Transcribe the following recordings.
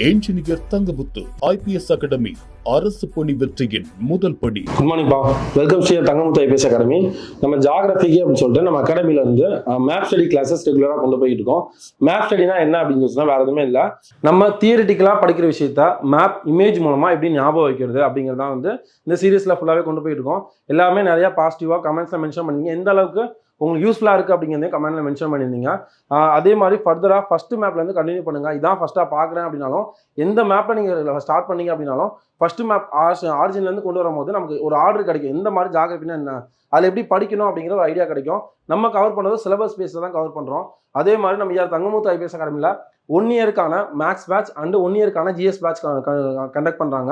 Engineer Thangamuthu IPS academy அரசு பணி வெற்றியின் முதல் படி. குட் மார்னிங் பா, welcome Sri Thangamuthu IPS academy. நம்ம ஜாகிரபிக்கு அப்படின்னு சொல்லிட்டு நம்ம அகாடமில இருந்து மேப் ஸ்டடி கிளாஸஸ் ரெகுலராக கொண்டு போயிட்டு இருக்கோம். மேப் ஸ்டடினா என்ன அப்படின்னு சொன்னா வேற எதுவுமே இல்லை, நம்ம தியரிட்டிக்கலா படிக்கிற விஷயத்த மேப் இமேஜ் மூலமா எப்படி ஞாபகம் வைக்கிறது அப்படிங்கிறதான் வந்து இந்த சீரீஸ்ல ஃபுல்லாவே கொண்டு போயிட்டு இருக்கோம். எல்லாமே நிறைய பாசிட்டிவா கமெண்ட்ஸ்ல மென்ஷன் பண்ணீங்க, எந்த அளவுக்கு உங்களுக்கு யூஸ்ஃபுல்லாக இருக்குது அப்படிங்கிறதே கமெண்ட்ல மென்ஷன் பண்ணியிருந்தீங்க. அதே மாதிரி ஃபர்தராக ஃபஸ்ட்டு மேப்லேருந்து கண்டினியூ பண்ணுங்கள். இதான் ஃபஸ்ட்டாக பார்க்குறேன் அப்படின்னாலும், எந்த மேப்பை நீங்கள் ஸ்டார்ட் பண்ணீங்க அப்படின்னாலும் ஃபஸ்ட்டு மேப் ஆரிஜின்லேருந்து கொண்டு வரும்போது நமக்கு ஒரு ஆர்டர் கிடைக்கும். எந்த மாதிரி ஜாகிரபினா என்ன, அதில் எப்படி படிக்கணும் அப்படிங்கிற ஒரு ஐடியா கிடைக்கும். நம்ம கவர் பண்ணுறது சிலபஸ் பேஸில் தான் கவர் பண்ணுறோம். அதே மாதிரி நம்ம தங்கமுத்து ஐபிஎஸ் அகாடமியில் 1 இயருக்கான மேக்ஸ் பேட்ச் அண்ட் 1 இயருக்கான ஜிஎஸ் பேட்ச் கண்டக்ட் பண்ணுறாங்க.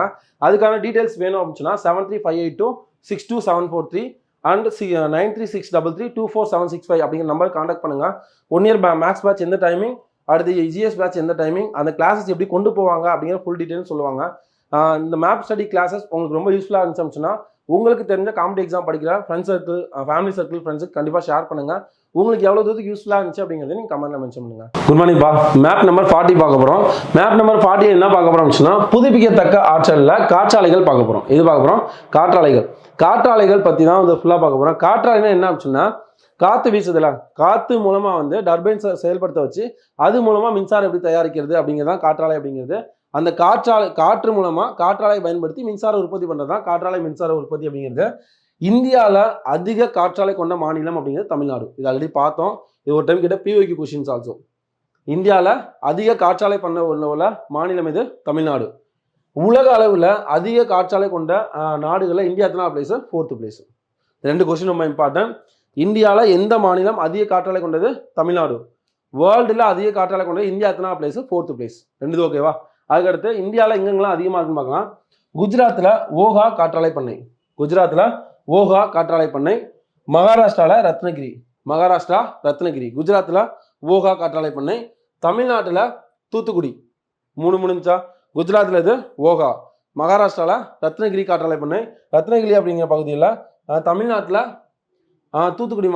அதுக்கான டீட்டெயில்ஸ் வேணும் அப்படின்னா 7358262743 அண்ட் 9363324765 அப்படிங்கிற நம்பர் காண்டாக்ட் பண்ணுங்க. 1 இயர் மேக்ஸ் பேட்ச் எந்த டைமிங், அடுத்து ஜிஎஸ் பேட்ச் எந்த டைமிங், அந்த கிளாஸஸ் எப்படி கொண்டு போவாங்க அப்படிங்கிற ஃபுல் டீட்டெயில் சொல்லுவாங்க. இந்த மேப் ஸ்டடி கிளாஸஸ் உங்களுக்கு ரொம்ப யூஸ்ஃபுல்லாக இருந்துச்சுன்னா உங்களுக்கு தெரிஞ்ச காம்படிட்டிவ் எக்ஸாம் படிக்கிற ஃப்ரெண்ட்ஸ் சர்க்கிள், ஃபேமிலி சர்க்கிள், ஃப்ரெண்ட்ஸுக்கு கண்டிப்பாக ஷேர் பண்ணுங்க. உங்களுக்கு எவ்வளோ தூரத்துக்கு யூஸ்ஃபுல்லாக இருந்துச்சு அப்படிங்கிறத நீங்கள் கமெண்ட்ல மென்ஷன் பண்ணுங்க. குட் மார்னிங் பா, மேப் நம்பர் 40 பார்க்க போகிறோம். மேப் நம்பர் 40 என்ன பார்க்க போகிறோம்னா புதுப்பிக்கத்தக்க ஆற்றலில் காற்றாலைகள் பார்க்க போகிறோம். இது பார்க்க போகிறோம் காற்றாலைகள். காற்றாலைகள் பற்றி தான் வந்து ஃபுல்லாக பார்க்க போகிறோம். காற்றாலைனா என்ன அப்படின்னா, காற்று வீசுதுல, காற்று மூலமாக வந்து டர்பைன்ஸை செயல்படுத்த வச்சு அது மூலமாக மின்சாரம் எப்படி தயாரிக்கிறது அப்படிங்கிறதான் காற்றாலை அப்படிங்கிறது. அந்த காற்று மூலமாக காற்றாலை பயன்படுத்தி மின்சாரம் உற்பத்தி பண்ணுறது தான் காற்றாலை மின்சார உற்பத்தி அப்படிங்கிறது. இந்தியாவில் அதிக காற்றாலை கொண்ட மாநிலம் அப்படிங்கிறது தமிழ்நாடு. இது ஆல்ரெடி பார்த்தோம். இது ஒரு டைம் கிட்ட பிஓக்கு கொஸ்டின்ஸ் ஆல்சோ. இந்தியாவில் அதிக காற்றாலை பண்ண உள்ள மாநிலம் இது தமிழ்நாடு. உலக அளவில் அதிக காற்றாலை கொண்ட நாடுகளில் இந்தியா எத்தனை பிளேஸ்? 4th place. 2 கொஸ்டின் ரொம்ப இம்பார்ட்டன்ட். இந்தியாவில் எந்த மாநிலம் அதிக காற்றாலை கொண்டது? தமிழ்நாடு. வேர்ல்டில் அதிக காற்றாலை கொண்டது இந்தியா எத்தனை பிளேஸ்? 4th place. 2 ஓகேவா? அதுக்கடுத்து இந்தியாவில் எங்கெங்கெல்லாம் அதிகமாக இருக்குன்னு பார்க்கலாம். குஜராத்தில் ஓகா காற்றாலை பண்ணை, குஜராத்தில் ஓகா காற்றாலை பண்ணை. மகாராஷ்டிராவில் ரத்னகிரி, குஜராத்தில் ஓகா காற்றாலை பண்ணை. தமிழ்நாட்டில் தூத்துக்குடி. 3 முடிஞ்சா? குஜராத்தில் இது ஓகா, மகாராஷ்டிராவில் ரத்னகிரி காற்றாலை பண்ணை. ரத்னகிரி அப்படிங்கிற பகுதியில் தமிழ்நாட்டில் தூத்துக்குடி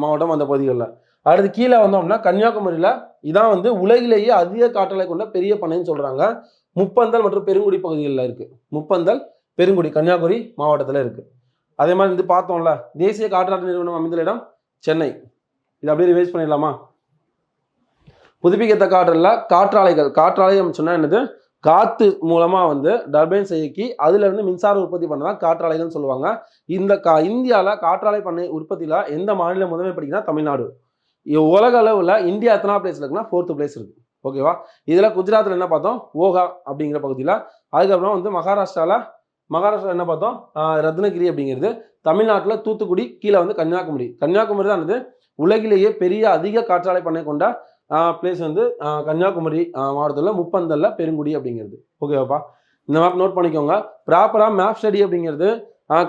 மாவட்டம் அந்த பகுதிகளில். அடுத்து கீழே வந்தோம் அப்படின்னா கன்னியாகுமரியில் இதான் வந்து உலகிலேயே அதிக காற்றாலை கொண்ட பெரிய பண்ணைன்னு சொல்கிறாங்க. முப்பந்தல் மற்றும் பெருங்குடி பகுதிகளில் இருக்குது. முப்பந்தல், பெருங்குடி கன்னியாகுமரி மாவட்டத்தில் இருக்குது. அதே மாதிரி வந்து பார்த்தோம்ல, தேசிய காற்றாலை நிறுவனம் அமைந்துள்ள இடம் சென்னை. இது அப்படியே ரிவைஸ் பண்ணிடலாமா? புதுப்பிக்கத்தக்க ஆற்றலில் காற்றாலைகள். காற்றாலை சொன்னால் என்னது? காற்று மூலமாக வந்து டர்பைன்ஸ் இயக்கி அதுலேருந்து மின்சாரம் உற்பத்தி பண்ணதான் காற்றாலைகள்னு சொல்லுவாங்க. இந்த இந்தியாவில் காற்றாலை பண்ணை உற்பத்தியில் எந்த மாநிலம் முதன்மை படிக்குன்னா தமிழ்நாடு. உலக அளவில் இந்தியா எத்தனை பிளேஸ் இருக்குன்னா 4th பிளேஸ் இருக்குது. ஓகேவா? இதில் குஜராத்தில் என்ன பார்த்தோம்? ஓகா அப்படிங்கிற பகுதியில். அதுக்கப்புறம் வந்து மகாராஷ்டிரா என்ன பார்த்தோம்? ரத்னகிரி அப்படிங்கிறது. தமிழ்நாட்டில் தூத்துக்குடி, கீழே வந்து கன்னியாகுமரி. கன்னியாகுமரி தான் வந்து உலகிலேயே பெரிய அதிக காற்றாலை பண்ணை கொண்ட பிளேஸ் வந்து கன்னியாகுமரி மாவட்டத்தில் முப்பந்தல்ல பெருங்குடி அப்படிங்கிறது. ஓகேவாப்பா? இந்த மேப் நோட் பண்ணிக்கோங்க. ப்ராப்பராக மேப் ஸ்டடி அப்படிங்கிறது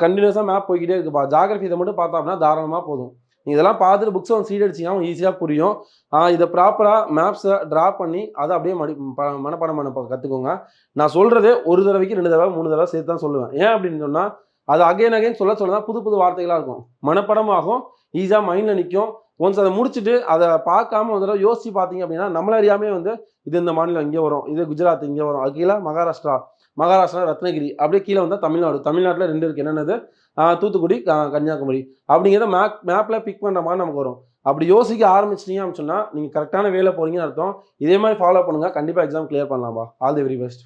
கண்டினியூஸாக மேப் போய்கிட்டே இருக்குப்பா. ஜாகிரபி இதை மட்டும் பார்த்தோம் அப்படின்னா தாராளமாக போதும். நீங்கள் இதெல்லாம் பார்த்துட்டு புக்ஸை வந்து சீட் அடிச்சிங்கன்னா ஈஸியாக புரியும். இதை ப்ராப்பராக மேப்ஸை ட்ரா பண்ணி அதை அப்படியே மனப்பாடம் பண்ண கற்றுக்கோங்க. நான் சொல்கிறதே ஒரு தடவைக்கு 2 தடவை 3 தடவை சேர்த்து தான் சொல்லுவேன். ஏன் அப்படின்னு சொன்னால் அது அகைன் சொல்ல தான் புது வார்த்தைகளாக இருக்கும், மனப்படமாகும், ஈஸியாக மைண்டில் நிற்கும். ஒன்ஸ் அதை முடிச்சுட்டு அதை பார்க்காம ஒரு தடவை யோசிச்சு பார்த்தீங்க அப்படின்னா நம்மள அறியாமே வந்து இது இந்த மாநிலம் இங்கே வரும், இது குஜராத் இங்கே வரும், அது கீழே மகாராஷ்டிரா ரத்னகிரி, அப்படியே கீழே வந்தால் தமிழ்நாட்டில் 2 இருக்குது. என்னென்னது? தூத்துக்குடி, கன்னியாகுமரி அப்படிங்கிறத மேப்பில் பிக் பண்ணுற மாதிரி நமக்கு வரும். அப்படி யோசிக்க ஆரம்பிச்சிட்டீங்க அப்படின்னு சொன்னால் நீங்கள் கரெக்டான வேலை போகிறீங்கன்னு அர்த்தம். இதே மாதிரி ஃபாலோ பண்ணுங்கள், கண்டிப்பாக எக்ஸாம் கிளியர் பண்ணலாம்பா. All the very best.